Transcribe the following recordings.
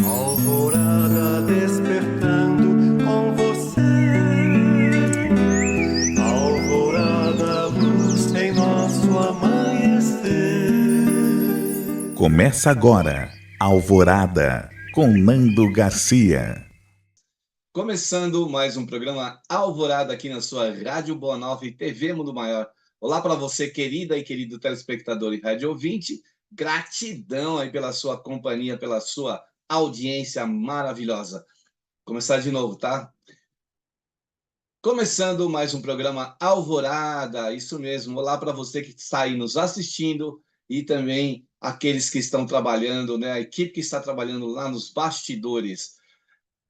Alvorada despertando com você. Alvorada, luz em nosso amanhecer. Começa agora, Alvorada, com Nando Garcia. Começando mais um programa Alvorada aqui na sua Rádio Boa Nova e TV Mundo Maior. Olá para você, querida e querido telespectador e rádio ouvinte. Gratidão aí pela sua companhia, pela sua audiência maravilhosa. Começar de novo, tá? Começando mais um programa Alvorada, isso mesmo. Olá para você que está aí nos assistindo e também aqueles que estão trabalhando, né? A equipe que está trabalhando lá nos bastidores.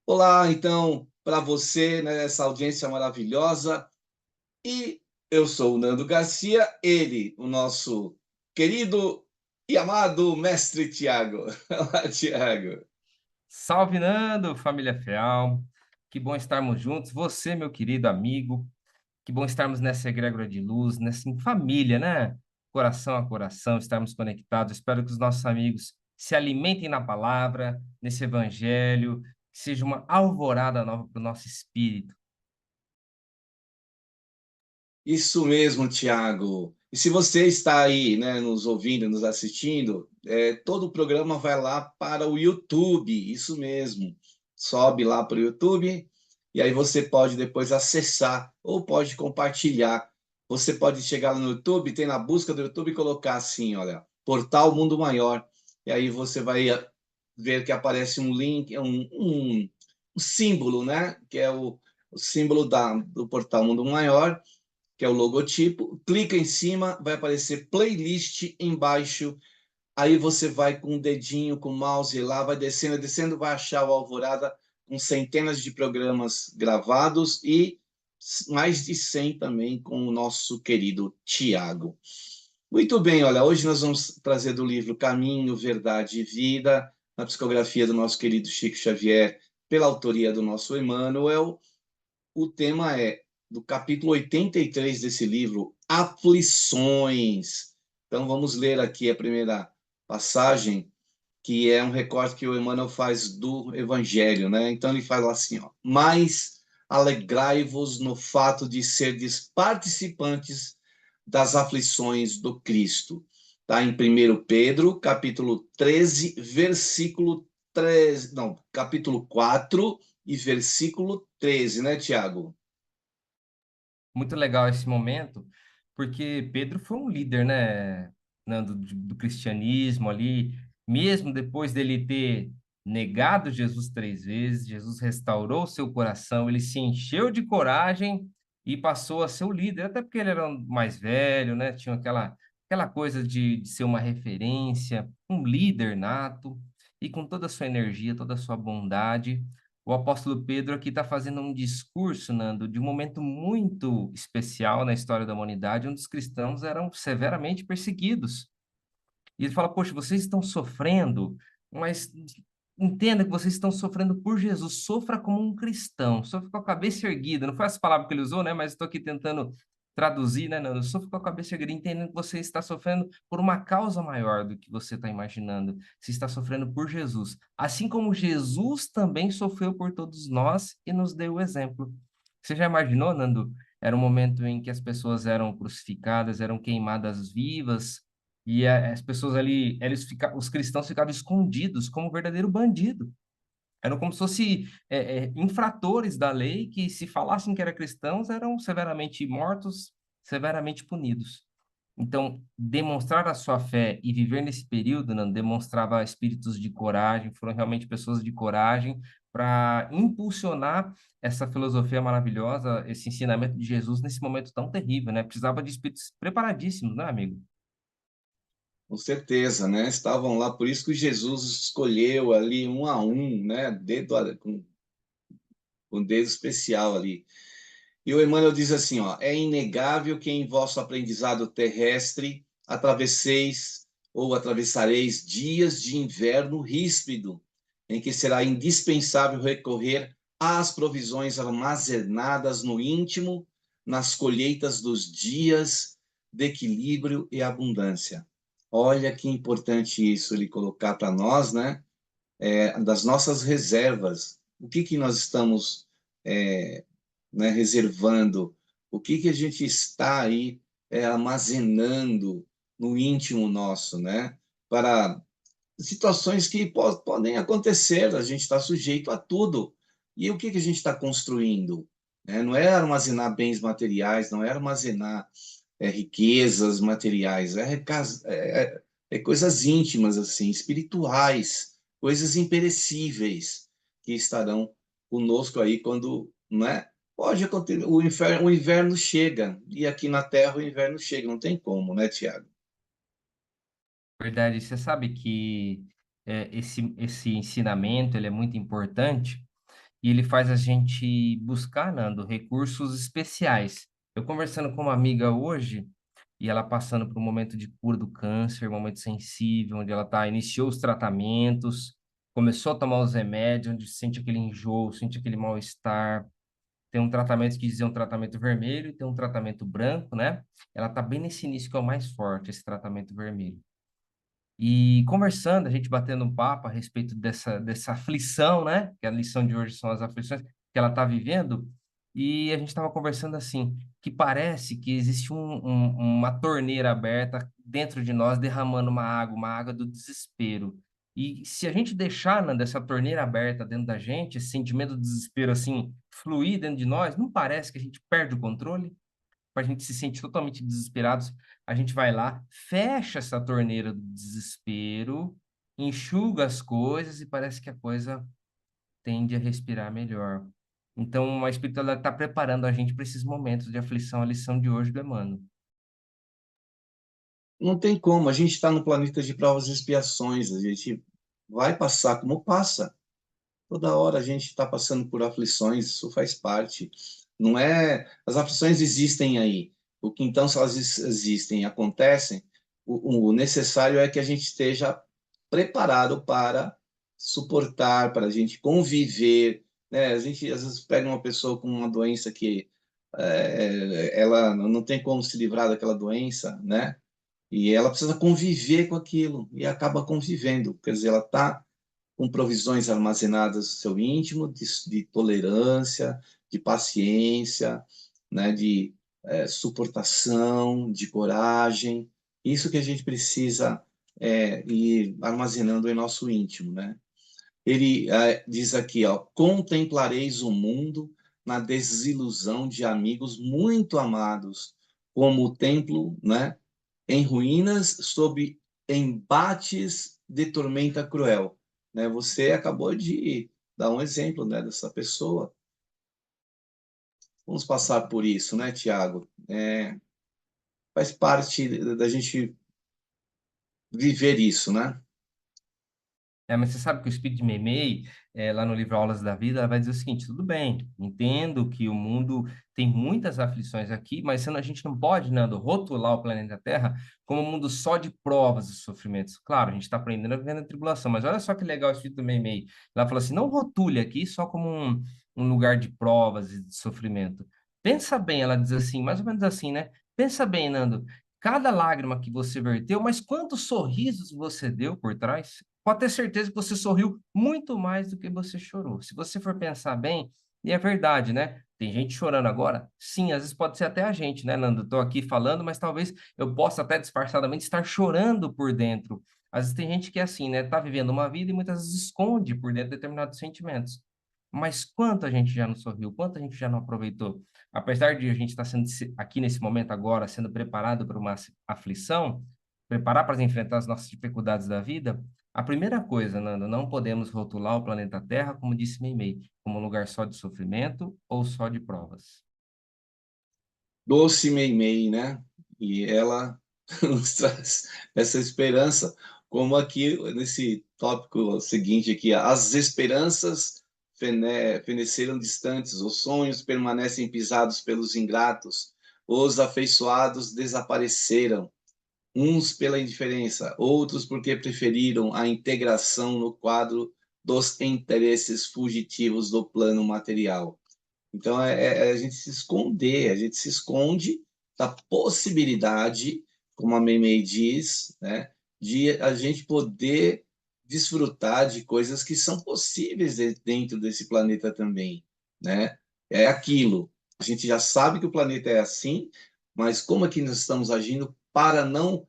Olá, então, para você, né, essa audiência maravilhosa. E eu sou o Nando Garcia, ele, o nosso querido e amado mestre Tiago. Olá, Tiago. Salve, Nando, família Feal. Que bom estarmos juntos. Você, meu querido amigo, que bom estarmos nessa egrégora de luz, nessa em família, né? Coração a coração, estarmos conectados. Espero que os nossos amigos se alimentem na palavra, nesse evangelho, que seja uma alvorada nova para o nosso espírito. Isso mesmo, Tiago. E se você está aí, né, nos ouvindo, nos assistindo, todo o programa vai lá para o YouTube. Isso mesmo. Sobe lá para o YouTube e aí você pode depois acessar ou pode compartilhar. Você pode chegar lá no YouTube, tem na busca do YouTube e colocar assim, olha, Portal Mundo Maior. E aí você vai ver que aparece um link, um símbolo, né? Que é o símbolo do Portal Mundo Maior, que é o logotipo. Clica em cima, vai aparecer playlist embaixo. Aí você vai com o dedinho, com o mouse lá, vai descendo, descendo, vai achar o Alvorada com centenas de programas gravados e mais de 100 também com o nosso querido Tiago. Muito bem, olha, hoje nós vamos trazer do livro Caminho, Verdade e Vida, na psicografia do nosso querido Chico Xavier, pela autoria do nosso Emmanuel. O tema é do capítulo 83 desse livro, Aflições. Então vamos ler aqui a primeira passagem, que é um recorte que o Emmanuel faz do Evangelho, né? Então ele fala assim, ó: mas alegrai-vos no fato de serdes participantes das aflições do Cristo. Tá em 1 Pedro, capítulo 13, versículo 13, não, capítulo 4 e versículo 13, né, Tiago? Muito legal esse momento, porque Pedro foi um líder, né, Nando, do cristianismo ali, mesmo depois dele ter negado Jesus 3 vezes, Jesus restaurou seu coração, ele se encheu de coragem e passou a ser o líder, até porque ele era mais velho, né, tinha aquela coisa de ser uma referência, um líder nato, e com toda a sua energia, toda a sua bondade, o apóstolo Pedro aqui está fazendo um discurso, Nando, de um momento muito especial na história da humanidade, onde os cristãos eram severamente perseguidos. E ele fala: poxa, vocês estão sofrendo, mas entenda que vocês estão sofrendo por Jesus. Sofra como um cristão, sofra com a cabeça erguida. Não foi essa palavra que ele usou, né? Mas estou aqui tentando traduzir, né, Nando? Sofra com a cabeça erguida, entendendo que você está sofrendo por uma causa maior do que você está imaginando. Você está sofrendo por Jesus. Assim como Jesus também sofreu por todos nós e nos deu o exemplo. Você já imaginou, Nando? Era um momento em que as pessoas eram crucificadas, eram queimadas vivas, e as pessoas ali, os cristãos ficavam escondidos como verdadeiro bandido. Eram como se fossem infratores da lei que, se falassem que eram cristãos, eram severamente mortos, severamente punidos. Então, demonstrar a sua fé e viver nesse período, não, demonstrava espíritos de coragem, foram realmente pessoas de coragem para impulsionar essa filosofia maravilhosa, esse ensinamento de Jesus nesse momento tão terrível, né? Precisava de espíritos preparadíssimos, né, amigo? Com certeza, né? Estavam lá, por isso que Jesus escolheu ali um a um, né? Com dedo especial ali. E o Emmanuel diz assim, ó: é inegável que em vosso aprendizado terrestre atravesseis ou atravessareis dias de inverno ríspido, em que será indispensável recorrer às provisões armazenadas no íntimo, nas colheitas dos dias de equilíbrio e abundância. Olha que importante isso ele colocar para nós, né? das nossas reservas. O que que nós estamos, né, reservando? O que que a gente está aí armazenando no íntimo nosso, né? Para situações que podem acontecer, a gente está sujeito a tudo. E o que que a gente está construindo? Né? Não é armazenar bens materiais, não é armazenar riquezas materiais, coisas íntimas, assim, espirituais, coisas imperecíveis que estarão conosco aí quando, né? Pode acontecer, o inverno chega, e aqui na Terra o inverno chega, não tem como, né, Tiago? Verdade, você sabe que esse ensinamento ele é muito importante e ele faz a gente buscar, Nando, recursos especiais. Eu conversando com uma amiga hoje e ela passando por um momento de cura do câncer, um momento sensível, onde ela iniciou os tratamentos, começou a tomar os remédios, onde sente aquele enjoo, sente aquele mal-estar. Tem um tratamento que diz um tratamento vermelho e tem um tratamento branco, né? Ela está bem nesse início que é o mais forte, esse tratamento vermelho. E conversando, a gente batendo um papo a respeito dessa aflição, né? Que a lição de hoje são as aflições que ela está vivendo. E a gente estava conversando assim, que parece que existe uma torneira aberta dentro de nós derramando uma água do desespero. E se a gente deixar, Nanda, essa torneira aberta dentro da gente, esse sentimento de desespero assim, fluir dentro de nós, não parece que a gente perde o controle? A gente se sente totalmente desesperados, a gente vai lá, fecha essa torneira do desespero, enxuga as coisas e parece que a coisa tende a respirar melhor. Então, a espiritualidade está preparando a gente para esses momentos de aflição, a lição de hoje do Emmanuel. Não tem como, a gente está no planeta de provas e expiações, a gente vai passar como passa. Toda hora a gente está passando por aflições, isso faz parte. Não é, as aflições existem aí. O que então, se elas existem, acontecem, o necessário é que a gente esteja preparado para suportar, para a gente conviver, né? A gente às vezes pega uma pessoa com uma doença que ela não tem como se livrar daquela doença, né? E ela precisa conviver com aquilo e acaba convivendo, quer dizer, ela está com provisões armazenadas no seu íntimo, de tolerância, de paciência, né, de suportação, de coragem. Isso que a gente precisa ir armazenando em nosso íntimo, né? Ele diz aqui, ó, contemplareis o mundo na desilusão de amigos muito amados, como o templo, né, em ruínas sob embates de tormenta cruel, né? Você acabou de dar um exemplo, né, dessa pessoa. Vamos passar por isso, né, Tiago? Faz parte da gente viver isso, né? Mas você sabe que o Espírito de Meimei, lá no livro Aulas da Vida, ela vai dizer o seguinte: tudo bem, entendo que o mundo tem muitas aflições aqui, mas sendo a gente não pode, Nando, rotular o planeta Terra como um mundo só de provas e sofrimentos. Claro, a gente está aprendendo a viver na tribulação, mas olha só que legal o Espírito do Meimei. Ela fala assim: não rotule aqui só como um lugar de provas e de sofrimento. Pensa bem, ela diz assim, mais ou menos assim, né? Pensa bem, Nando, cada lágrima que você verteu, mas quantos sorrisos você deu por trás? Pode ter certeza que você sorriu muito mais do que você chorou. Se você for pensar bem, e é verdade, né? Tem gente chorando agora? Sim, às vezes pode ser até a gente, né, Nando? Estou aqui falando, mas talvez eu possa até disfarçadamente estar chorando por dentro. Às vezes tem gente que é assim, né? Tá vivendo uma vida e muitas vezes esconde por dentro determinados sentimentos. Mas quanto a gente já não sorriu, quanto a gente já não aproveitou? Apesar de a gente estar sendo aqui nesse momento agora, sendo preparado para uma aflição, preparar para enfrentar as nossas dificuldades da vida, a primeira coisa, Nanda, não podemos rotular o planeta Terra, como disse Meimei, como um lugar só de sofrimento ou só de provas. Doce Meimei, né? E ela nos traz essa esperança, como aqui nesse tópico seguinte aqui, as esperanças feneceram distantes, os sonhos permanecem pisados pelos ingratos, os afeiçoados desapareceram, uns pela indiferença, outros porque preferiram a integração no quadro dos interesses fugitivos do plano material. Então, a gente se esconder, a gente se esconde da possibilidade, como a Meimei diz, né, de a gente poder desfrutar de coisas que são possíveis dentro desse planeta também, né? É aquilo. A gente já sabe que o planeta é assim, mas como é que nós estamos agindo para não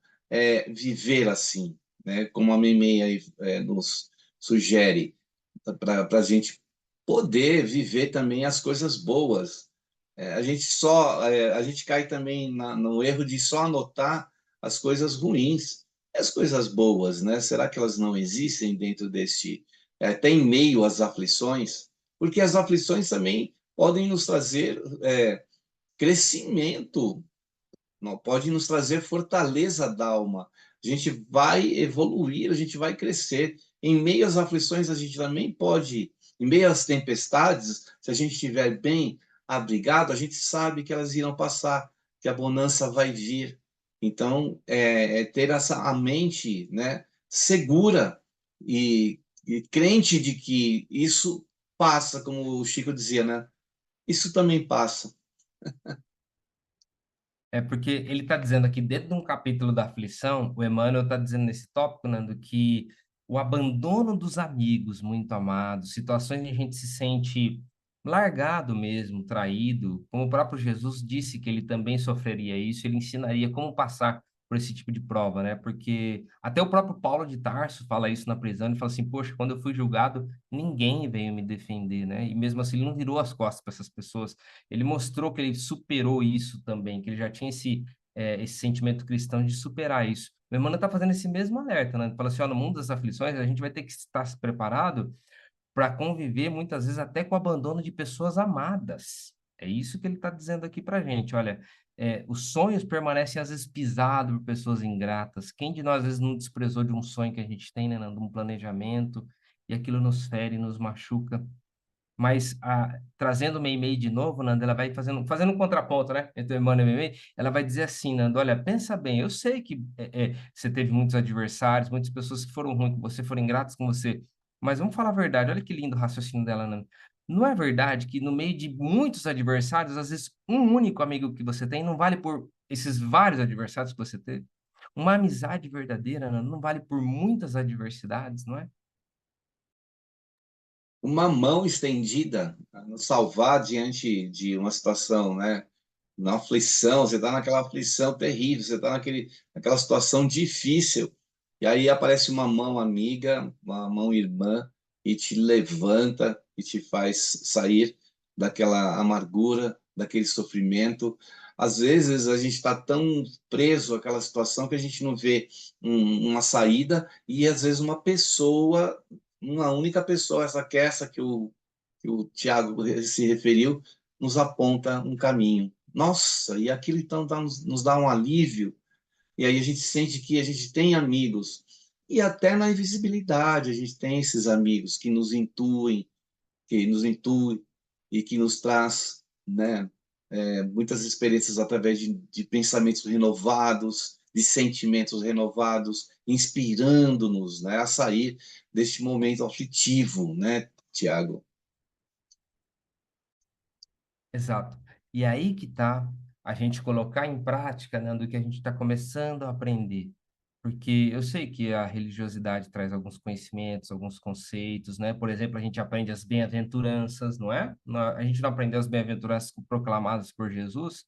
viver assim, né? Como a Meimei aí nos sugere, para a gente poder viver também as coisas boas. A gente cai também no erro de só anotar as coisas ruins, as coisas boas, né? Será que elas não existem dentro deste, até em meio às aflições? Porque as aflições também podem nos trazer crescimento, não, pode nos trazer fortaleza da alma. A gente vai evoluir, a gente vai crescer. Em meio às aflições, a gente também pode, em meio às tempestades, se a gente estiver bem abrigado, a gente sabe que elas irão passar, que a bonança vai vir. Então, ter a mente, né, segura e crente de que isso passa, como o Chico dizia, né? Isso também passa. É porque ele está dizendo aqui, dentro de um capítulo da aflição, o Emmanuel está dizendo nesse tópico, Nando, que o abandono dos amigos muito amados, situações em que a gente se sente largado mesmo, traído, como o próprio Jesus disse que ele também sofreria isso, ele ensinaria como passar por esse tipo de prova, né? Porque até o próprio Paulo de Tarso fala isso na prisão, ele fala assim, poxa, quando eu fui julgado, ninguém veio me defender, né? E mesmo assim, ele não virou as costas para essas pessoas, ele mostrou que ele superou isso também, que ele já tinha esse sentimento cristão de superar isso. O Emmanuel está fazendo esse mesmo alerta, né? Ele fala assim, ó, no mundo das aflições, a gente vai ter que estar preparado para conviver muitas vezes até com o abandono de pessoas amadas. É isso que ele está dizendo aqui para a gente. Olha, os sonhos permanecem às vezes pisados por pessoas ingratas. Quem de nós às vezes não desprezou de um sonho que a gente tem, né, de um planejamento, e aquilo nos fere, nos machuca. Mas trazendo o Meimei de novo, Nando, ela vai fazendo um contraponto, né, entre o Emmanuel e o Meimei, ela vai dizer assim, Nando, olha, pensa bem, eu sei que você teve muitos adversários, muitas pessoas que foram ruins com você, foram ingratas com você, mas vamos falar a verdade, olha que lindo o raciocínio dela, Nando. Não é verdade que no meio de muitos adversários, às vezes um único amigo que você tem não vale por esses vários adversários que você teve? Uma amizade verdadeira, Nando, não vale por muitas adversidades, não é? Uma mão estendida a nos salvar diante de uma situação, né? Na aflição, você está naquela aflição terrível, você está naquela situação difícil, e aí aparece uma mão amiga, uma mão irmã, e te levanta e te faz sair daquela amargura, daquele sofrimento. Às vezes a gente está tão preso àquela situação que a gente não vê uma saída, e às vezes uma pessoa, uma única pessoa, essa que o Tiago se referiu, nos aponta um caminho. Nossa, e aquilo então nos dá um alívio, e aí a gente sente que a gente tem amigos, e até na invisibilidade a gente tem esses amigos que nos intuem e que nos traz, né, muitas experiências através de pensamentos renovados, de sentimentos renovados, inspirando-nos, né, a sair deste momento aflitivo, né, Tiago? Exato. E aí que tá a gente colocar em prática, né, do que a gente está começando a aprender. Porque eu sei que a religiosidade traz alguns conhecimentos, alguns conceitos, né? Por exemplo, a gente aprende as bem-aventuranças, não é? A gente não aprendeu as bem-aventuranças proclamadas por Jesus,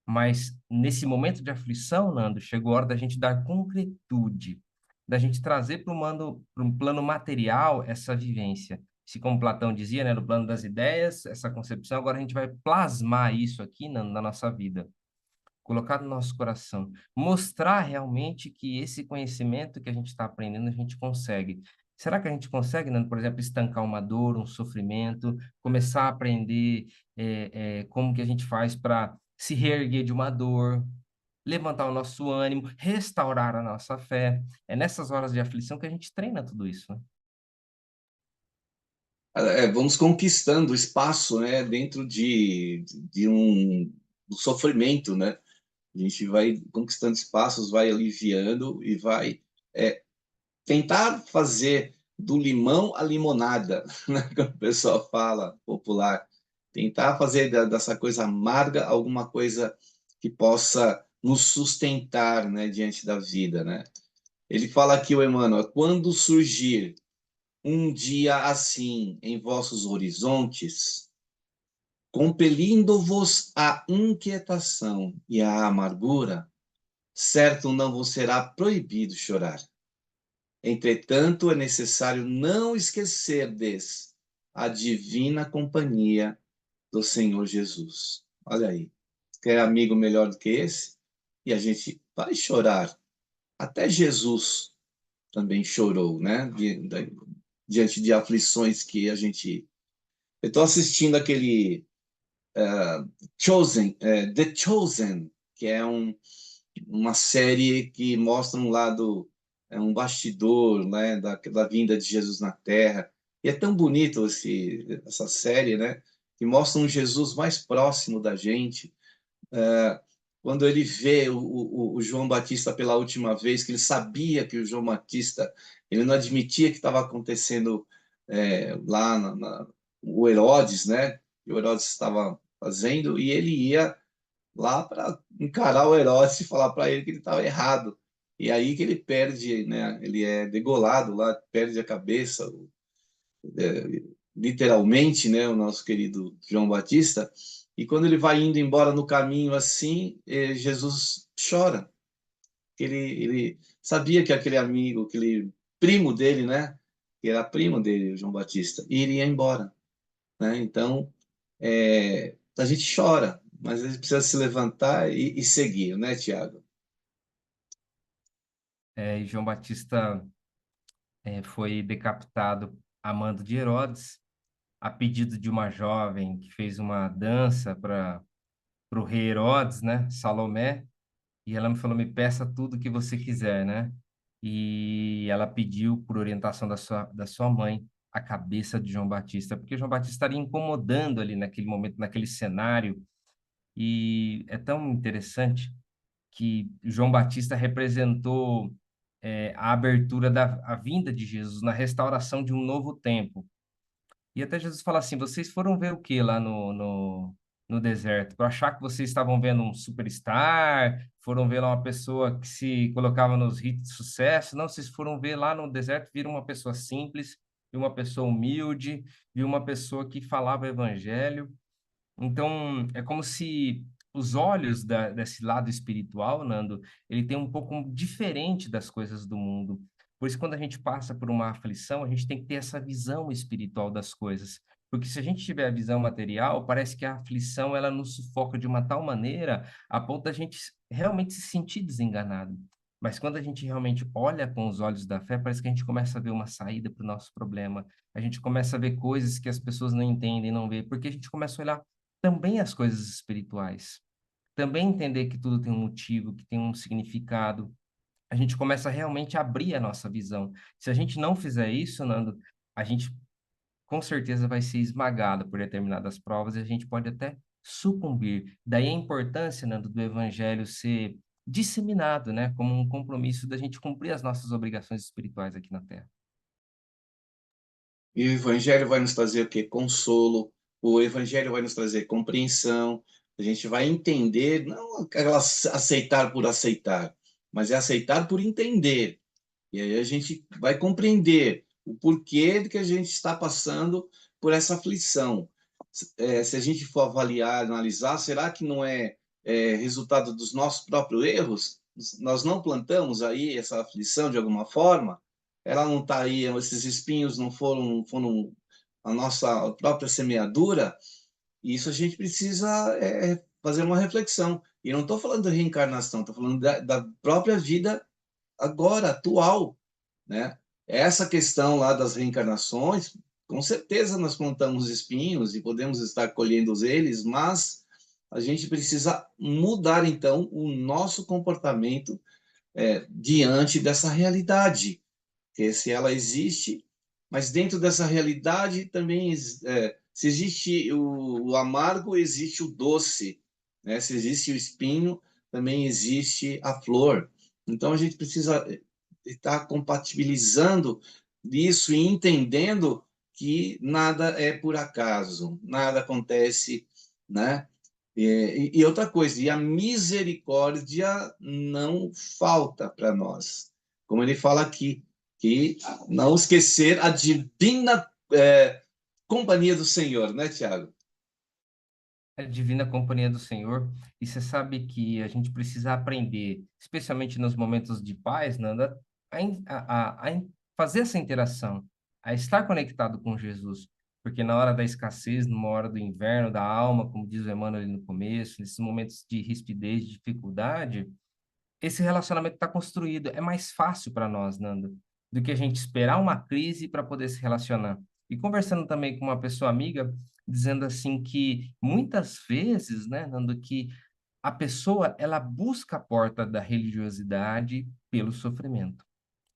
mas nesse momento de aflição, Nando, chegou a hora da gente dar concretude, da gente trazer para um plano material essa vivência. Se, como Platão dizia, né, no plano das ideias, essa concepção, agora a gente vai plasmar isso aqui na nossa vida, colocar no nosso coração, mostrar realmente que esse conhecimento que a gente está aprendendo, a gente consegue. Será que a gente consegue, Nando, por exemplo, estancar uma dor, um sofrimento, começar a aprender como que a gente faz para se reerguer de uma dor, levantar o nosso ânimo, restaurar a nossa fé? É nessas horas de aflição que a gente treina tudo isso, né? Vamos conquistando espaço, né, dentro de um sofrimento, né? A gente vai conquistando espaços, vai aliviando e vai tentar fazer do limão a limonada, né? Como o pessoal fala, popular. Tentar fazer dessa coisa amarga alguma coisa que possa nos sustentar, né, diante da vida, né? Ele fala aqui, o Emmanuel, quando surgir um dia assim em vossos horizontes, compelindo-vos à inquietação e à amargura, certo não vos será proibido chorar. Entretanto, é necessário não esquecerdes a divina companhia do Senhor Jesus. Olha aí, quer amigo melhor do que esse? E a gente vai chorar. Até Jesus também chorou, né? Diante de aflições que a gente... Eu estou assistindo aquele Chosen, The Chosen, que é uma série que mostra um lado, um bastidor, né, da vinda de Jesus na Terra. E é tão bonito essa série, né, que mostra um Jesus mais próximo da gente. Quando ele vê o João Batista pela última vez, que ele sabia que o João Batista, ele não admitia que estava acontecendo lá o Herodes, né, que o Herodes estava fazendo, e ele ia lá para encarar o Herodes e falar para ele que ele estava errado. E aí que ele perde, né? Ele é degolado lá, perde a cabeça, literalmente, né? O nosso querido João Batista. E quando ele vai indo embora no caminho assim, Jesus chora. Ele sabia que aquele amigo, aquele primo dele, né? Que era primo dele, o João Batista, iria embora, né? Então, a gente chora, mas a gente precisa se levantar e seguir, né, Tiago? E João Batista foi decapitado a mando de Herodes, a pedido de uma jovem que fez uma dança para o rei Herodes, né, Salomé, e ela me falou, me peça tudo que você quiser, né? E ela pediu, por orientação da sua mãe, a cabeça de João Batista, porque João Batista estaria incomodando ali naquele momento, naquele cenário, e é tão interessante que João Batista representou a abertura a vinda de Jesus, na restauração de um novo tempo. E até Jesus fala assim: vocês foram ver o que lá no deserto? Para achar que vocês estavam vendo um superstar, foram ver lá uma pessoa que se colocava nos ritos de sucesso. Não, vocês foram ver lá no deserto, viram uma pessoa simples, viram uma pessoa humilde, viram uma pessoa que falava o evangelho. Então, é como se os olhos desse lado espiritual, Nando, ele tem um pouco diferente das coisas do mundo. Por isso, quando a gente passa por uma aflição, a gente tem que ter essa visão espiritual das coisas. Porque se a gente tiver a visão material, parece que a aflição ela nos sufoca de uma tal maneira a ponto da gente realmente se sentir desenganado. Mas quando a gente realmente olha com os olhos da fé, parece que a gente começa a ver uma saída para o nosso problema. A gente começa a ver coisas que as pessoas não entendem, não vê, porque a gente começa a olhar também as coisas espirituais. Também entender que tudo tem um motivo, que tem um significado. A gente começa a realmente abrir a nossa visão. Se a gente não fizer isso, Nando, a gente com certeza vai ser esmagado por determinadas provas e a gente pode até sucumbir. Daí a importância, Nando, do evangelho ser disseminado, né, como um compromisso da gente cumprir as nossas obrigações espirituais aqui na Terra. E o Evangelho vai nos trazer o quê? Consolo. O Evangelho vai nos trazer compreensão. A gente vai entender, não aquela aceitar por aceitar, mas é aceitar por entender. E aí a gente vai compreender o porquê de que a gente está passando por essa aflição. Se a gente for avaliar, analisar, será que não é resultado dos nossos próprios erros? Nós não plantamos aí essa aflição de alguma forma? Ela não está aí, esses espinhos não foram a nossa própria semeadura? E isso a gente precisa fazer uma reflexão. E não estou falando de reencarnação, estou falando da própria vida agora, atual, né? Essa questão lá das reencarnações, com certeza nós plantamos espinhos e podemos estar colhendo eles, mas a gente precisa mudar, então, o nosso comportamento diante dessa realidade, que se ela existe, mas dentro dessa realidade também, se existe o amargo, existe o doce, né? Se existe o espinho, também existe a flor. Então a gente precisa estar compatibilizando isso e entendendo que nada é por acaso, nada acontece, né? E outra coisa, e a misericórdia não falta para nós. como ele fala aqui, que não esquecer a divina companhia do Senhor, né, Tiago? A divina companhia do Senhor. E você sabe que a gente precisa aprender, especialmente nos momentos de paz, Nanda, a fazer essa interação, a estar conectado com Jesus. Porque na hora da escassez, numa hora do inverno, da alma, como diz o Emmanuel ali no começo, nesses momentos de rispidez, de dificuldade, esse relacionamento está construído. É mais fácil para nós, Nanda, do que a gente esperar uma crise para poder se relacionar. E conversando também com uma pessoa amiga, dizendo assim que muitas vezes, né, Nando, que a pessoa ela busca a porta da religiosidade pelo sofrimento.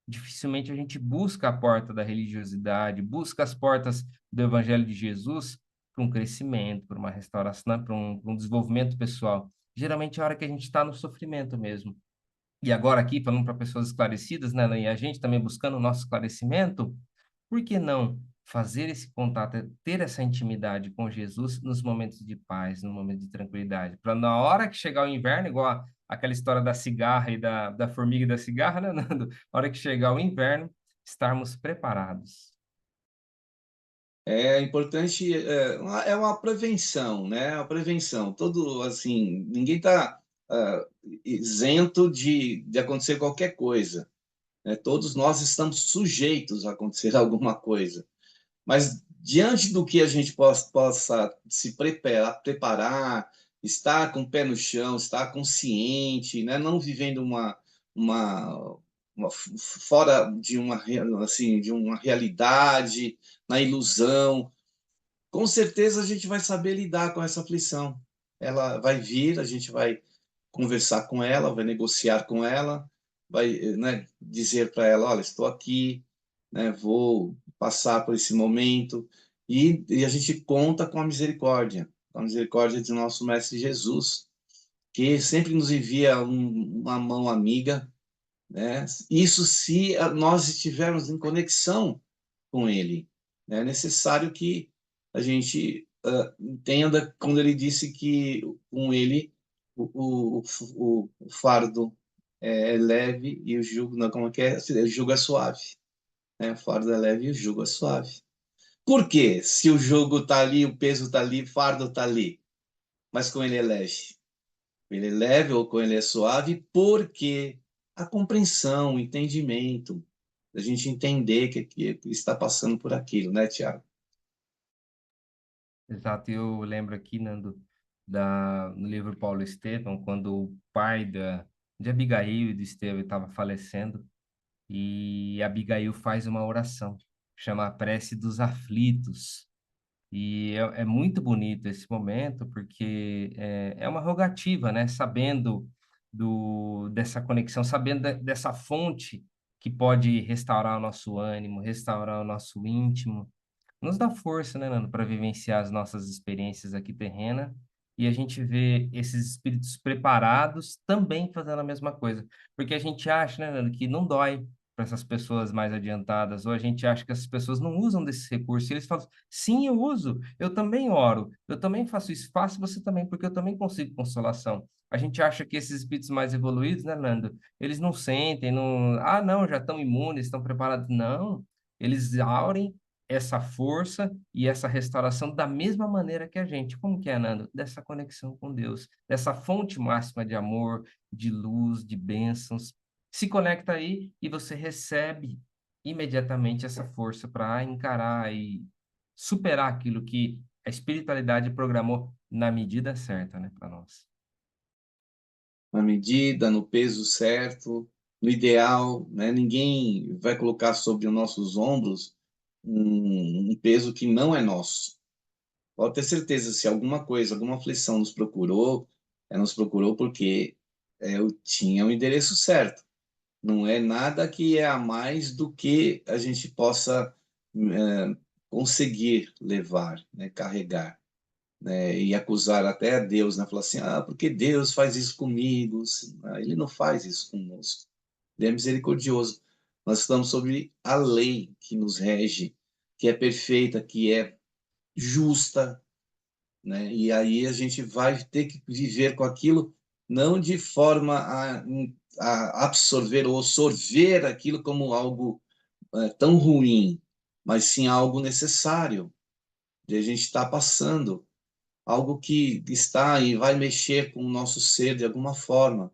Dificilmente a gente busca a porta da religiosidade, busca as portas do Evangelho de Jesus para um crescimento, para uma restauração, para um desenvolvimento pessoal. Geralmente é a hora que a gente está no sofrimento mesmo. E agora aqui, falando para pessoas esclarecidas, né, e a gente também buscando o nosso esclarecimento, por que não fazer esse contato, ter essa intimidade com Jesus nos momentos de paz, no momento de tranquilidade? Para na hora que chegar o inverno, igual aquela história da cigarra e da formiga e da cigarra, né, Nando? A hora que chegar o inverno, estarmos preparados. É importante, é uma prevenção, né? A prevenção. Todo, assim, ninguém está isento de acontecer qualquer coisa, né? Todos nós estamos sujeitos a acontecer alguma coisa. Mas diante do que a gente possa se preparar, estar com o pé no chão, estar consciente, né? Não vivendo uma, fora de uma, assim, de uma realidade, na ilusão, com certeza a gente vai saber lidar com essa aflição. Ela vai vir, a gente vai conversar com ela, vai negociar com ela, vai, né, dizer para ela, olha, estou aqui, né, vou passar por esse momento, e a gente conta com a misericórdia de nosso Mestre Jesus, que sempre nos envia uma mão amiga, né? Isso se nós estivermos em conexão com Ele. É necessário que a gente entenda quando ele disse que com Ele o fardo é leve e o jugo, não, como é que é? O jugo é suave. Né? O fardo é leve e o jugo é suave. Por quê? Se o jugo está ali, o peso está ali, o fardo está ali, mas com ele é leve. Ele é leve ou com ele é suave, porque a compreensão, o entendimento, a gente entender que está passando por aquilo, né, Tiago? Exato, eu lembro aqui, Nando, no livro Paulo Estevam, quando o pai de Abigail e de Estevão estava falecendo, e Abigail faz uma oração, chama a prece dos aflitos. E é muito bonito esse momento, porque é uma rogativa, né? Sabendo dessa conexão, sabendo dessa fonte que pode restaurar o nosso ânimo, restaurar o nosso íntimo, nos dá força, né, Nando, para vivenciar as nossas experiências aqui terrena. E a gente vê esses espíritos preparados também fazendo a mesma coisa. Porque a gente acha, né, Nando, que não dói para essas pessoas mais adiantadas, ou a gente acha que essas pessoas não usam desses recursos. E eles falam, sim, eu uso, eu também oro, eu também faço isso, faça você também, porque eu também consigo consolação. A gente acha que esses espíritos mais evoluídos, né, Nando, eles não sentem, não, não, já estão imunes, estão preparados. Não, eles aurem essa força e essa restauração da mesma maneira que a gente. Como que é, Nando? Dessa conexão com Deus, dessa fonte máxima de amor, de luz, de bênçãos. Se conecta aí e você recebe imediatamente essa força para encarar e superar aquilo que a espiritualidade programou na medida certa, né, para nós. Na medida, no peso certo, no ideal, né? Ninguém vai colocar sobre os nossos ombros um peso que não é nosso. Pode ter certeza, se alguma coisa, alguma aflição nos procurou porque eu tinha o endereço certo. Não é nada que é a mais do que a gente possa conseguir levar, né? Carregar, né? E acusar até a Deus, né? Falar assim, porque Deus faz isso comigo? Ele não faz isso conosco. Ele é misericordioso. Nós estamos sobre a lei que nos rege, que é perfeita, que é justa, né? E aí a gente vai ter que viver com aquilo não de forma absorver ou sorver aquilo como algo tão ruim, mas sim algo necessário, de a gente estar passando, algo que está e vai mexer com o nosso ser de alguma forma,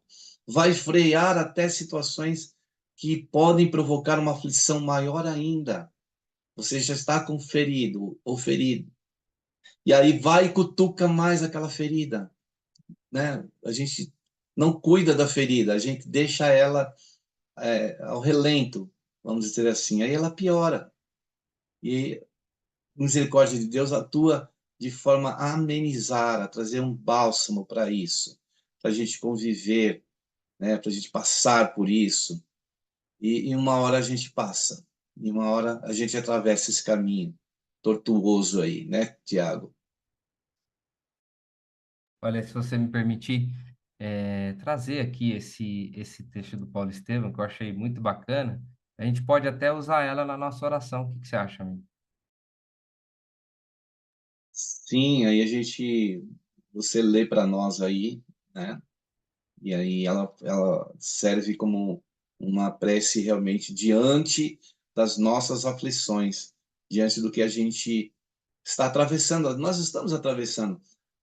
vai frear até situações que podem provocar uma aflição maior ainda. Você já está com ferido ou ferido, e aí vai e cutuca mais aquela ferida, né? A gente não cuida da ferida, a gente deixa ela ao relento, vamos dizer assim, aí ela piora. E a misericórdia de Deus atua de forma a amenizar, a trazer um bálsamo para isso, para a gente conviver, né? Para a gente passar por isso. E uma hora a gente passa, e uma hora a gente atravessa esse caminho tortuoso aí, né, Tiago? Olha, se você me permitir, trazer aqui esse texto do Paulo Estevam, que eu achei muito bacana, a gente pode até usar ela na nossa oração. O que que você acha, amigo? Sim, aí você lê para nós aí, né? E aí ela serve como uma prece realmente diante das nossas aflições, diante do que a gente está atravessando. Nós estamos atravessando.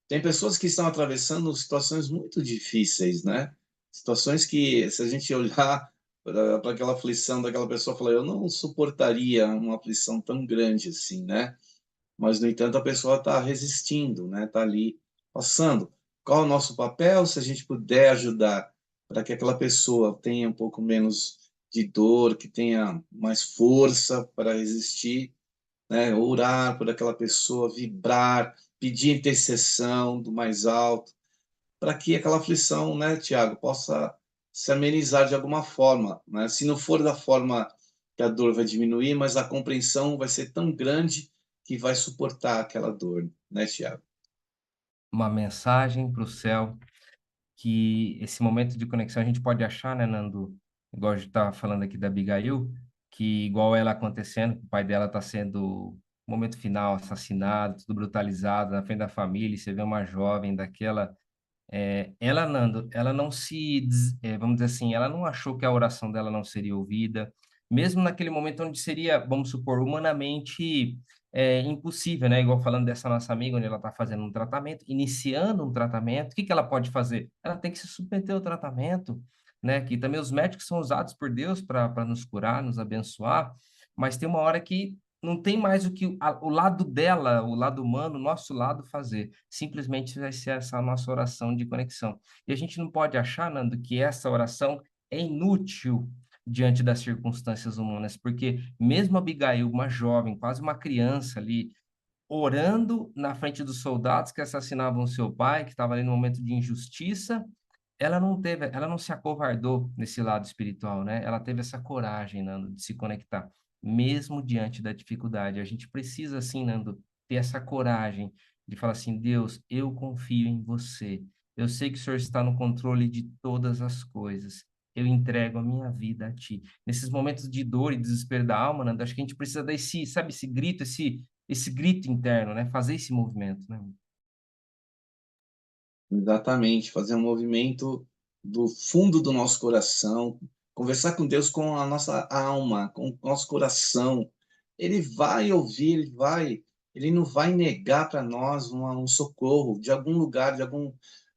Tem pessoas que estão atravessando situações muito difíceis, né? Situações que, se a gente olhar para aquela aflição daquela pessoa, falar, eu não suportaria uma aflição tão grande assim, né? Mas, no entanto, a pessoa está resistindo, né? Está ali passando. Qual é o nosso papel? Se a gente puder ajudar para que aquela pessoa tenha um pouco menos de dor, que tenha mais força para resistir, né? Orar por aquela pessoa, vibrar, pedir intercessão do mais alto, para que aquela aflição, né, Tiago, possa se amenizar de alguma forma, né? Se não for da forma que a dor vai diminuir, mas a compreensão vai ser tão grande que vai suportar aquela dor, né, Tiago? Uma mensagem para o céu, que esse momento de conexão a gente pode achar, né, Nando? Igual a gente estava falando aqui da Abigail, que igual ela acontecendo, o pai dela está sendo, no momento final, assassinado, tudo brutalizado na frente da família, e você vê uma jovem daquela. Ela, Nando, ela não vamos dizer assim, ela não achou que a oração dela não seria ouvida, mesmo naquele momento onde seria, vamos supor, humanamente impossível, né? Igual falando dessa nossa amiga, onde ela está fazendo um tratamento, iniciando um tratamento, o que que ela pode fazer? Ela tem que se submeter ao tratamento, né? Que também os médicos são usados por Deus para nos curar, nos abençoar, mas tem uma hora que não tem mais o lado dela, o lado humano, o nosso lado fazer. Simplesmente vai ser essa nossa oração de conexão. E a gente não pode achar, Nando, que essa oração é inútil diante das circunstâncias humanas, porque mesmo Abigail, uma jovem, quase uma criança ali, orando na frente dos soldados que assassinavam seu pai, que estava ali no momento de injustiça, ela não se acovardou nesse lado espiritual, né? Ela teve essa coragem, Nando, de se conectar, mesmo diante da dificuldade. A gente precisa, assim, Nando, ter essa coragem de falar assim, Deus, eu confio em você. Eu sei que o Senhor está no controle de todas as coisas. Eu entrego a minha vida a Ti. Nesses momentos de dor e desespero da alma, Nando, acho que a gente precisa desse, sabe, esse grito, esse grito interno, né? Fazer esse movimento, né? Exatamente, fazer um movimento do fundo do nosso coração, conversar com Deus com a nossa alma, com o nosso coração. Ele vai ouvir, ele não vai negar para nós um socorro de algum lugar,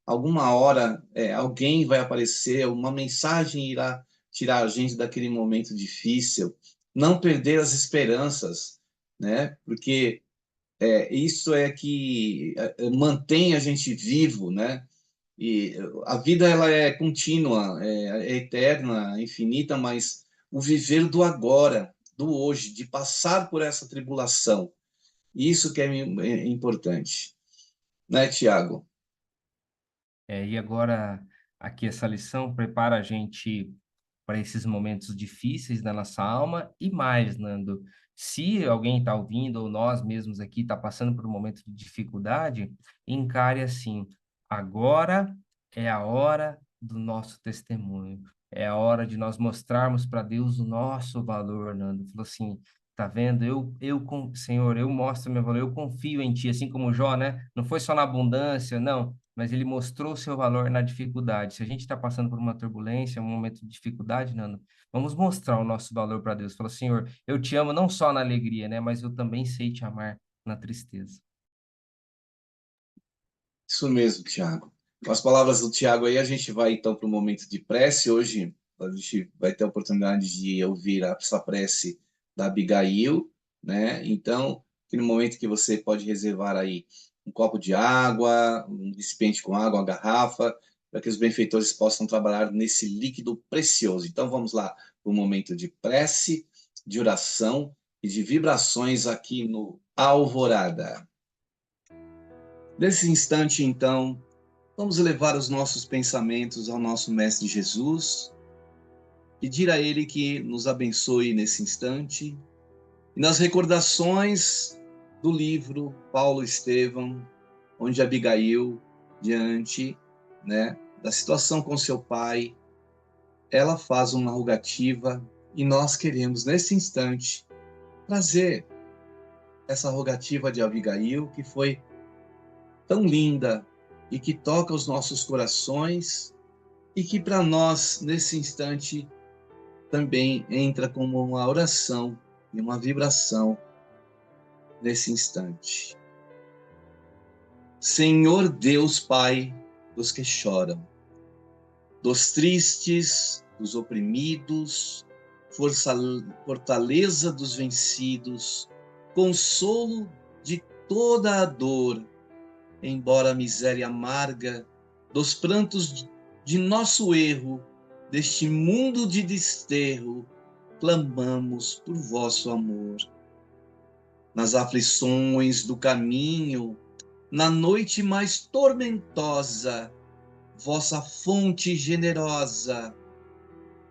alguma hora, alguém vai aparecer, uma mensagem irá tirar a gente daquele momento difícil. Não perder as esperanças, né? Porque isso é que mantém a gente vivo, né? E a vida ela é contínua, é eterna, é infinita, mas o viver do agora, do hoje, de passar por essa tribulação, isso que é importante, né, Tiago? E agora, aqui essa lição prepara a gente para esses momentos difíceis da nossa alma e mais, Nando. Se alguém está ouvindo ou nós mesmos aqui está passando por um momento de dificuldade, encare assim: agora é a hora do nosso testemunho. É a hora de nós mostrarmos para Deus o nosso valor, Nando. Falou assim, tá vendo? Senhor, eu mostro meu valor, eu confio em Ti, assim como Jó, né? Não foi só na abundância, não. mas ele mostrou o seu valor na dificuldade. Se a gente está passando por uma turbulência, um momento de dificuldade, Nando, vamos mostrar o nosso valor para Deus. Fala, Senhor, eu te amo não só na alegria, né, mas eu também sei te amar na tristeza. Isso mesmo, Tiago. Com as palavras do Tiago aí, a gente vai então para o momento de prece. Hoje a gente vai ter a oportunidade de ouvir essa prece da Abigail, né? Então, aquele momento que você pode reservar aí um copo de água, um recipiente com água, uma garrafa, para que os benfeitores possam trabalhar nesse líquido precioso. Então, vamos lá para o momento de prece, de oração e de vibrações aqui no Alvorada. Nesse instante, então, vamos elevar os nossos pensamentos ao nosso Mestre Jesus, pedir a Ele que nos abençoe nesse instante, e nas recordações do livro Paulo Estevão, onde Abigail, diante, né, da situação com seu pai, ela faz uma rogativa, e nós queremos, nesse instante, trazer essa rogativa de Abigail, que foi tão linda e que toca os nossos corações e que para nós, nesse instante, também entra como uma oração e uma vibração nesse instante. Senhor Deus Pai dos que choram, dos tristes, dos oprimidos, fortaleza dos vencidos, consolo de toda a dor, embora a miséria amarga dos prantos de nosso erro, deste mundo de desterro, clamamos por vosso amor. Nas aflições do caminho, na noite mais tormentosa, vossa fonte generosa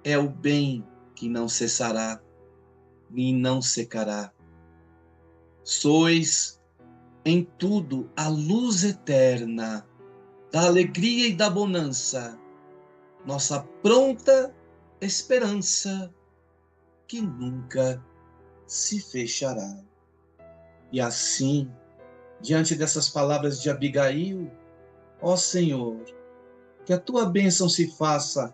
é o bem que não cessará, e não secará. Sois em tudo a luz eterna, da alegria e da bonança, nossa pronta esperança, que nunca se fechará. E assim, diante dessas palavras de Abigail, ó Senhor, que a tua bênção se faça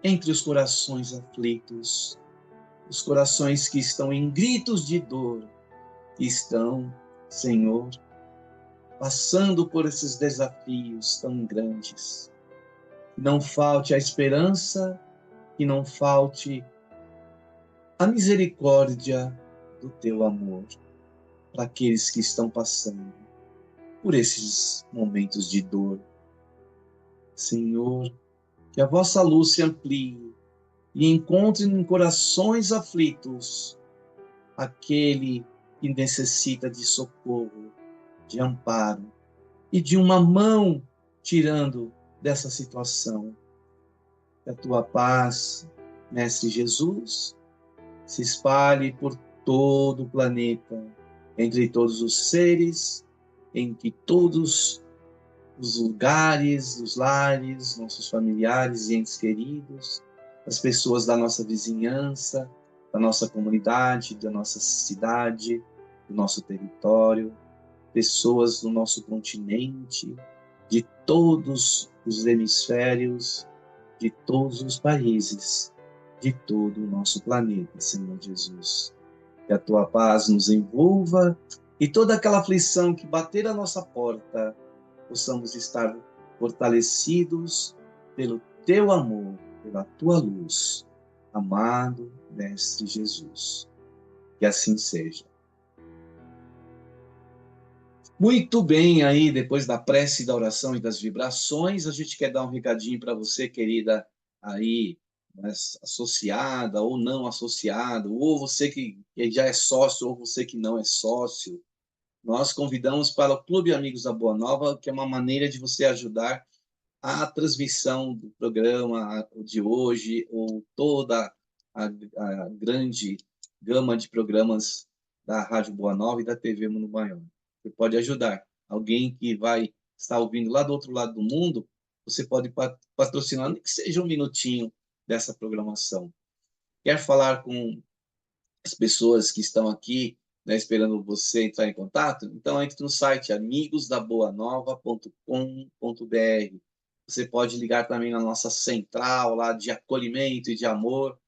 entre os corações aflitos, os corações que estão em gritos de dor, que estão, Senhor, passando por esses desafios tão grandes. Que não falte a esperança, que não falte a misericórdia do teu amor para aqueles que estão passando por esses momentos de dor. Senhor, que a vossa luz se amplie e encontre em corações aflitos aquele que necessita de socorro, de amparo e de uma mão tirando dessa situação. Que a tua paz, Mestre Jesus, se espalhe por todo o planeta, entre todos os seres, entre todos os lugares, os lares, nossos familiares e entes queridos, as pessoas da nossa vizinhança, da nossa comunidade, da nossa cidade, do nosso território, pessoas do nosso continente, de todos os hemisférios, de todos os países, de todo o nosso planeta, Senhor Jesus. Que a tua paz nos envolva e toda aquela aflição que bater à nossa porta, possamos estar fortalecidos pelo teu amor, pela tua luz. Amado Mestre Jesus, que assim seja. Muito bem, aí depois da prece, da oração e das vibrações, a gente quer dar um recadinho para você, querida, aí, associada ou não associada, ou você que já é sócio, ou você que não é sócio. Nós convidamos para o Clube Amigos da Boa Nova, que é uma maneira de você ajudar a transmissão do programa de hoje, ou toda a grande gama de programas da Rádio Boa Nova e da TV Mundo Maior. Você pode ajudar. Alguém que vai estar ouvindo lá do outro lado do mundo, você pode patrocinar, nem que seja um minutinho dessa programação. Quer falar com as pessoas que estão aqui né, esperando você entrar em contato. Então, entre no site amigosdaboanova.com.br. Você pode ligar também na nossa central lá de acolhimento e de amor,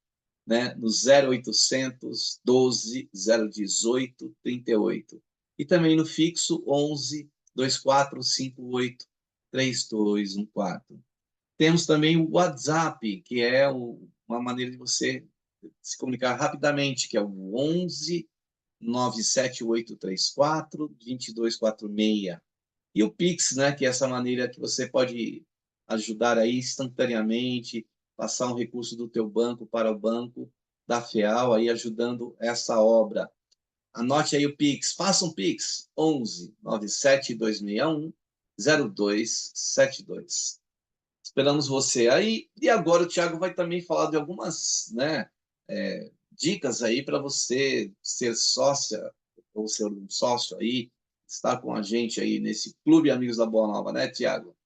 né, no 0800 12 018 38. E também no fixo 11 2458 3214. Temos também o WhatsApp, que é uma maneira de você se comunicar rapidamente, que é o 11 97834 2246. E o Pix, né, que é essa maneira que você pode ajudar aí instantaneamente, passar um recurso do teu banco para o banco da FEAL, aí ajudando essa obra. Anote aí o Pix, faça um Pix, 11 97261 0272. Esperamos você aí. E agora o Thiago vai também falar de algumas, né, dicas aí para você ser sócia ou ser um sócio aí, estar com a gente aí nesse Clube Amigos da Boa Nova, né, Thiago?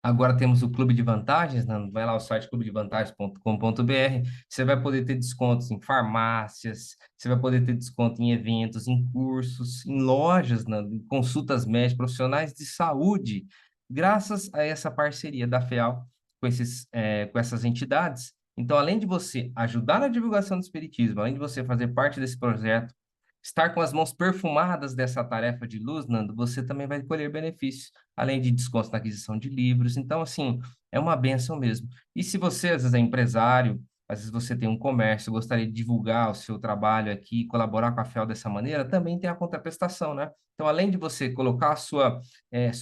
Agora temos o Clube de Vantagens, né? Vai lá no site clubedevantagens.com.br. Você vai poder ter descontos em farmácias, você vai poder ter desconto em eventos, em cursos, em lojas, né? Em consultas médicas, profissionais de saúde, graças a essa parceria da FEAL com essas entidades. Então, além de você ajudar na divulgação do Espiritismo, além de você fazer parte desse projeto, estar com as mãos perfumadas dessa tarefa de luz, Nando, você também vai colher benefícios além de descontos na aquisição de livros. Então, assim, é uma benção mesmo. E se você, às vezes, é empresário, às vezes você tem um comércio, gostaria de divulgar o seu trabalho aqui, colaborar com a FEL dessa maneira, também tem a contraprestação, né? Então, além de você colocar a sua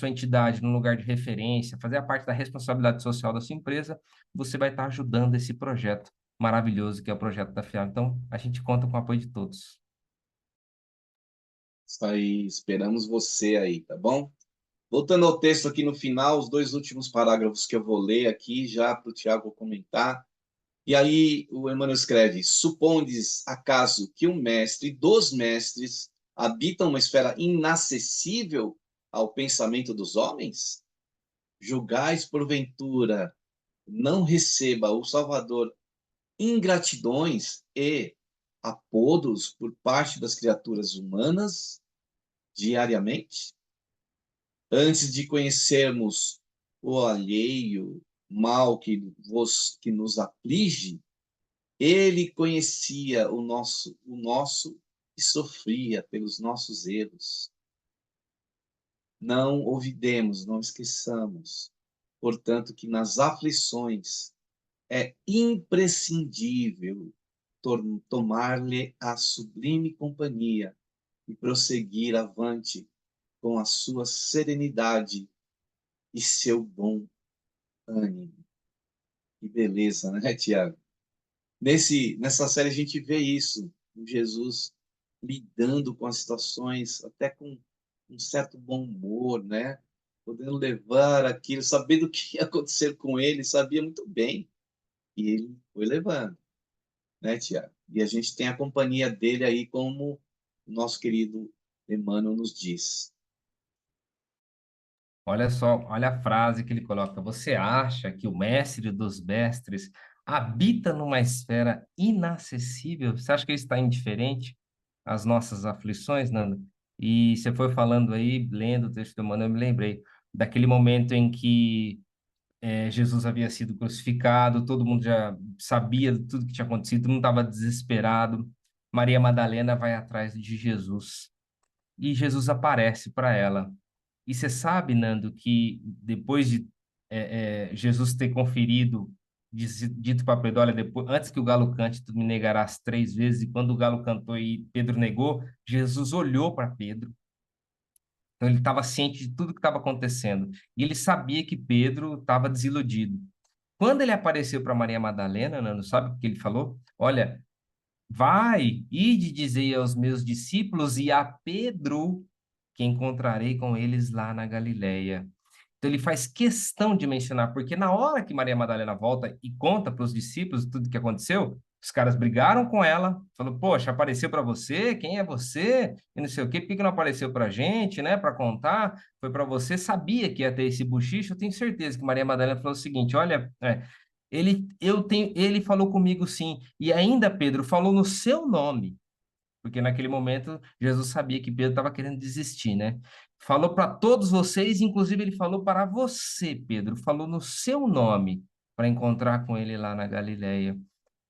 entidade no lugar de referência, fazer a parte da responsabilidade social da sua empresa, você vai estar ajudando esse projeto maravilhoso que é o projeto da FEL. Então, a gente conta com o apoio de todos. Isso aí, esperamos você aí, tá bom? Voltando ao texto aqui no final, os dois últimos parágrafos que eu vou ler aqui, já para o Tiago comentar. E aí o Emmanuel escreve: Supondes acaso que o mestre dos mestres habita uma esfera inacessível ao pensamento dos homens? Julgais, porventura, não receba o Salvador ingratidões e apodos por parte das criaturas humanas diariamente? Antes de conhecermos o alheio mal que nos aflige, ele conhecia o nosso e sofria pelos nossos erros. Não olvidemos, não esqueçamos, portanto, que nas aflições é imprescindível tomar-lhe a sublime companhia e prosseguir avante com a sua serenidade e seu bom ânimo. Que beleza, né, Tiago? Nessa série a gente vê isso, o Jesus lidando com as situações, até com um certo bom humor, né? Podendo levar aquilo, sabendo o que ia acontecer com ele, sabia muito bem. E ele foi levando, né, Tiago? E a gente tem a companhia dele aí, como o nosso querido Emmanuel nos diz. Olha só, olha a frase que ele coloca. Você acha que o mestre dos mestres habita numa esfera inacessível? Você acha que ele está indiferente às nossas aflições, Nando? E você foi falando aí, lendo o texto do Emmanuel, eu me lembrei daquele momento em que Jesus havia sido crucificado, todo mundo já sabia de tudo que tinha acontecido, todo mundo estava desesperado. Maria Madalena vai atrás de Jesus e Jesus aparece para ela. E você sabe, Nando, que depois de Jesus ter conferido, dito para Pedro, olha, depois, antes que o galo cante, tu me negarás 3 vezes, e quando o galo cantou e Pedro negou, Jesus olhou para Pedro. Então ele estava ciente de tudo que estava acontecendo. E ele sabia que Pedro estava desiludido. Quando ele apareceu para Maria Madalena, Nando, sabe o que ele falou? Olha, vai, ide dizer aos meus discípulos e a Pedro que encontrarei com eles lá na Galileia. Então ele faz questão de mencionar, porque na hora que Maria Madalena volta e conta para os discípulos tudo o que aconteceu, os caras brigaram com ela, falou: "Poxa, apareceu para você? Quem é você?" E não sei o quê, por que não apareceu para a gente, né, para contar? Foi para você, sabia que ia ter esse bochicho. Eu tenho certeza que Maria Madalena falou o seguinte: "Olha, ele falou comigo sim, e ainda Pedro falou no seu nome." porque naquele momento Jesus sabia que Pedro estava querendo desistir, né? Falou para todos vocês, inclusive ele falou para você, Pedro, falou no seu nome para encontrar com ele lá na Galileia.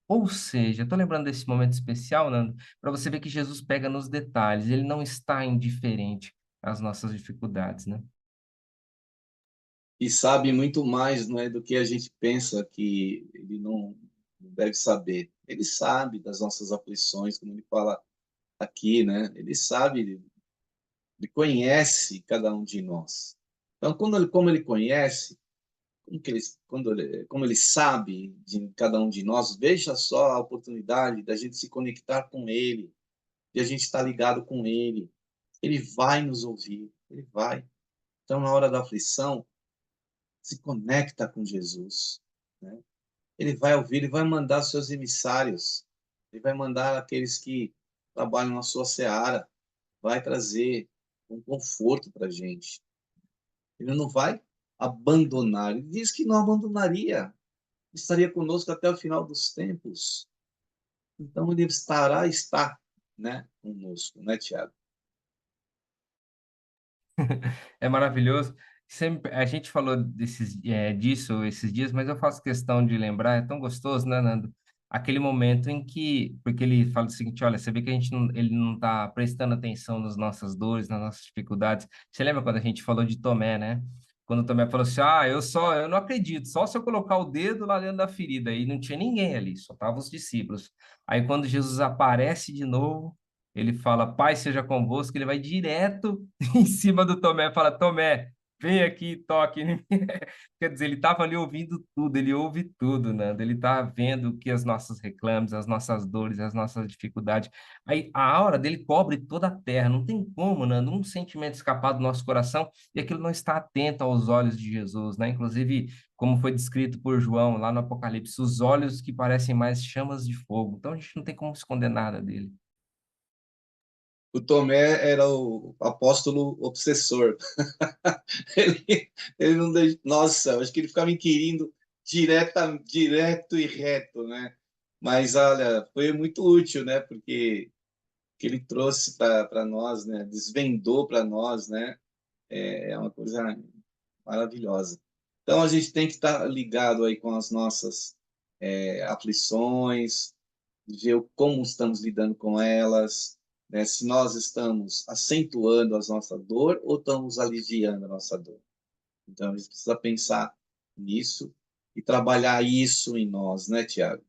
Ou seja, estou lembrando desse momento especial, Nando, para você ver que Jesus pega nos detalhes, ele não está indiferente às nossas dificuldades, né? E sabe muito mais, não é, do que a gente pensa que ele não deve saber. Ele sabe das nossas aflições, como ele fala aqui, né? Ele sabe, ele conhece cada um de nós. Então, como ele conhece, como ele sabe de cada um de nós, veja só a oportunidade da gente se conectar com ele, de a gente estar ligado com ele. Ele vai nos ouvir, ele vai. Então, na hora da aflição, se conecta com Jesus, né? Ele vai ouvir, ele vai mandar seus emissários, ele vai mandar aqueles que trabalham na sua seara, vai trazer um conforto para a gente. Ele não vai abandonar, ele diz que não abandonaria, estaria conosco até o final dos tempos. Então ele está, né, conosco, né, Tiago? É maravilhoso. Sempre, a gente falou disso esses dias, mas eu faço questão de lembrar, é tão gostoso, né, Nando? Aquele momento em que, porque ele fala o seguinte, olha, você vê que ele não está prestando atenção nas nossas dores, nas nossas dificuldades. Você lembra quando a gente falou de Tomé, né? Quando Tomé falou assim, eu não acredito, só se eu colocar o dedo lá dentro da ferida, e não tinha ninguém ali, só estavam os discípulos. Aí quando Jesus aparece de novo, ele fala, Pai seja convosco, ele vai direto em cima do Tomé, fala, Tomé, vem aqui, toque em mim. Quer dizer, ele estava ali ouvindo tudo, ele ouve tudo, Nando. Ele está vendo o que as nossas reclames, as nossas dores, as nossas dificuldades. Aí a aura dele cobre toda a terra, não tem como, Nando, um sentimento escapar do nosso coração e aquilo não está atento aos olhos de Jesus, né? Inclusive, como foi descrito por João lá no Apocalipse, os olhos que parecem mais chamas de fogo. Então a gente não tem como esconder nada dele. O Tomé era o apóstolo obsessor. Ele não deixa... Nossa, acho que ele ficava inquirindo direto e reto, né? Mas olha, foi muito útil, né? Porque que ele trouxe para nós, né? Desvendou para nós, né? É uma coisa maravilhosa. Então a gente tem que estar ligado aí com as nossas aflições, ver como estamos lidando com elas, né? Se nós estamos acentuando a nossa dor ou estamos aliviando a nossa dor. Então a gente precisa pensar nisso e trabalhar isso em nós, né, Tiago?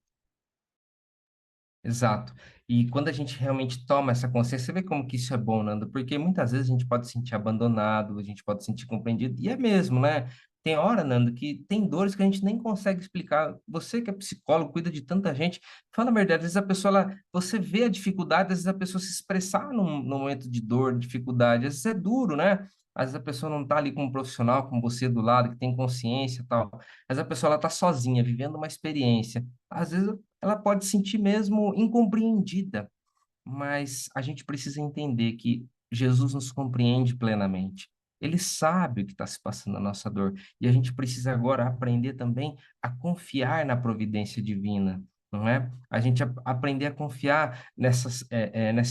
Exato. E quando a gente realmente toma essa consciência, você vê como que isso é bom, Nando, porque muitas vezes a gente pode se sentir abandonado, a gente pode se sentir compreendido, e é mesmo, né? Tem hora, Nando, que tem dores que a gente nem consegue explicar. Você que é psicólogo, cuida de tanta gente, fala a verdade, às vezes a pessoa, você vê a dificuldade, às vezes a pessoa se expressar num momento de dor, dificuldade, às vezes é duro, né? Às vezes a pessoa não está ali com um profissional como você do lado, que tem consciência e tal. Às vezes a pessoa está sozinha, vivendo uma experiência. Às vezes ela pode se sentir mesmo incompreendida, mas a gente precisa entender que Jesus nos compreende plenamente. Ele sabe o que está se passando na nossa dor. E a gente precisa agora aprender também a confiar na providência divina, não é? A gente aprender a confiar nessa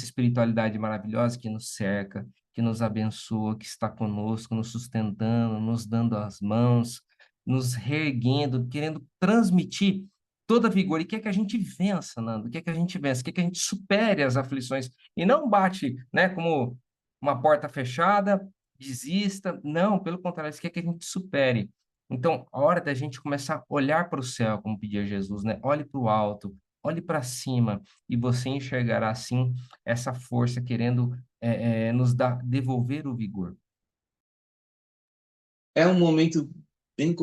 espiritualidade maravilhosa que nos cerca, que nos abençoa, que está conosco, nos sustentando, nos dando as mãos, nos reerguendo, querendo transmitir toda vigor e quer que a gente vença, Nando, quer que a gente vença, quer que a gente supere as aflições e não bate, né, como uma porta fechada, desista, não, pelo contrário, isso quer que a gente supere. Então, a hora da gente começar a olhar para o céu, como pedia Jesus, né? Olhe para o alto, olhe para cima e você enxergará assim essa força querendo nos dar, devolver o vigor. É um momento bem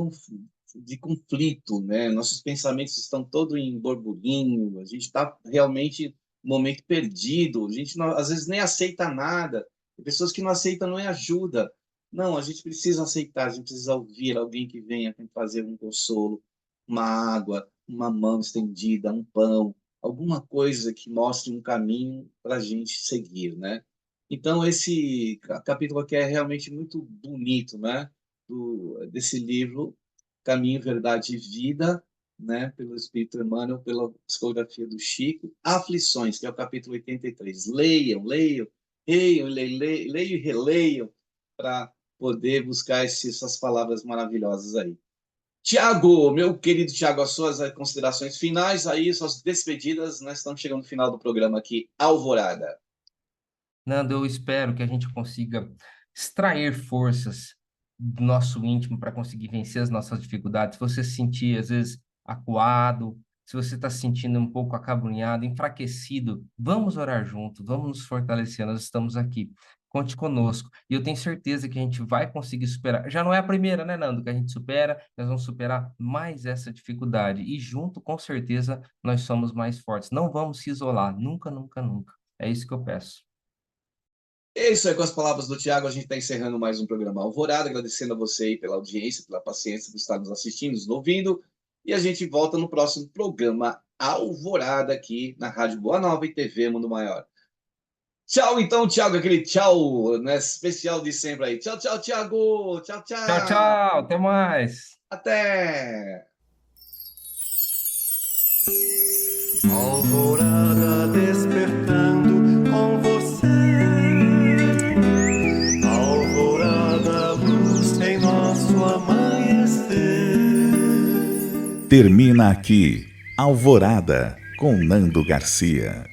de conflito, né? Nossos pensamentos estão todos em borburinho, a gente está realmente um momento perdido, a gente não, às vezes nem aceita nada, tem pessoas que não aceitam não é ajuda. Não, a gente precisa aceitar, a gente precisa ouvir alguém que venha fazer um consolo, uma água, uma mão estendida, um pão, alguma coisa que mostre um caminho para a gente seguir, né? Então, esse capítulo aqui é realmente muito bonito, né? Desse livro, Caminho, Verdade e Vida, né, pelo Espírito Emmanuel, pela psicografia do Chico, Aflições, que é o capítulo 83. Leiam, leiam, leiam, leiam e releiam para poder buscar essas palavras maravilhosas aí. Tiago, meu querido Tiago, as suas considerações finais aí, suas despedidas, nós estamos chegando no final do programa aqui, Alvorada. Nando, eu espero que a gente consiga extrair forças do nosso íntimo para conseguir vencer as nossas dificuldades. Se você se sentir, às vezes, acuado, se você está se sentindo um pouco acabrunhado, enfraquecido, vamos orar junto, vamos nos fortalecer, nós estamos aqui. Conte conosco. E eu tenho certeza que a gente vai conseguir superar. Já não é a primeira, né, Nando, que a gente supera, nós vamos superar mais essa dificuldade. E junto, com certeza, nós somos mais fortes. Não vamos se isolar, nunca, nunca, nunca. É isso que eu peço. É isso aí, com as palavras do Tiago, a gente está encerrando mais um programa Alvorada, agradecendo a você aí pela audiência, pela paciência por estar nos assistindo, nos ouvindo, e a gente volta no próximo programa Alvorada aqui na Rádio Boa Nova e TV Mundo Maior. Tchau, então, Tiago, aquele tchau, né, especial de sempre aí. Tchau, tchau, Tiago. Tchau, Tchau, tchau. tchau. Até mais. Até. Alvorada despertando com você. Alvorada, luz em nosso amanhecer. Termina aqui Alvorada com Nando Garcia.